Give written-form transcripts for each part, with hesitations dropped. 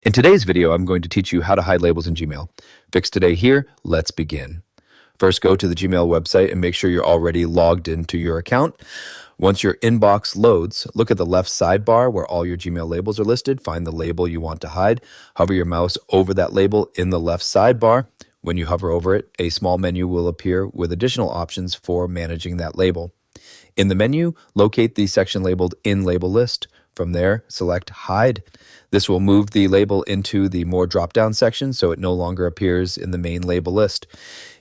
In today's video, I'm going to teach you how to hide labels in Gmail. Fix today here, let's begin. First, go to the Gmail website and make sure you're already logged into your account. Once your inbox loads, look at the left sidebar where all your Gmail labels are listed. Find the label you want to hide. Hover your mouse over that label in the left sidebar. When you hover over it, a small menu will appear with additional options for managing that label. In the menu, locate the section labeled In Label List. From there, select Hide. This will move the label into the More drop-down section so it no longer appears in the main label list.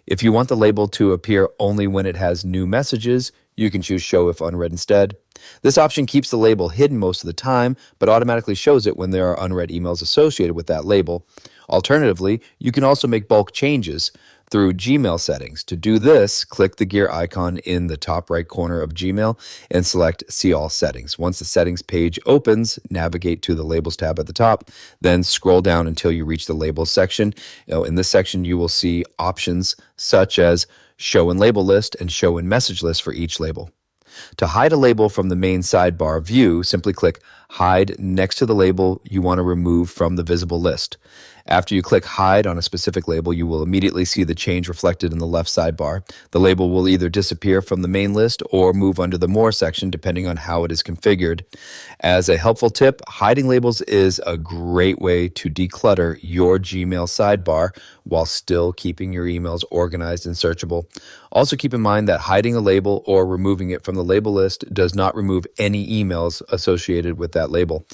If you want the label to appear only when it has new messages, you can choose Show If Unread instead. This option keeps the label hidden most of the time, but automatically shows it when there are unread emails associated with that label. Alternatively, you can also make bulk changes through Gmail settings. To do this, click the gear icon in the top right corner of Gmail and select See All Settings. Once the settings page opens, navigate to the Labels tab at the top, then scroll down until you reach the Labels section. In this section, you will see options such as Show in Label List and Show in Message List for each label. To hide a label from the main sidebar view, simply click Hide next to the label you want to remove from the visible list. After you click Hide on a specific label, you will immediately see the change reflected in the left sidebar. The label will either disappear from the main list or move under the More section depending on how it is configured. As a helpful tip, hiding labels is a great way to declutter your Gmail sidebar while still keeping your emails organized and searchable. Also keep in mind that hiding a label or removing it from the label list does not remove any emails associated with that label.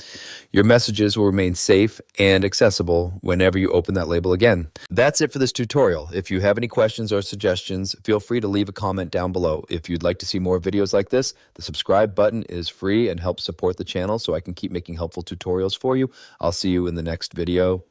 Your messages will remain safe and accessible whenever you open that label again. That's it for this tutorial. If you have any questions or suggestions, feel free to leave a comment down below. If you'd like to see more videos like this, the subscribe button is free and helps support the channel so I can keep making helpful tutorials for you. I'll see you in the next video.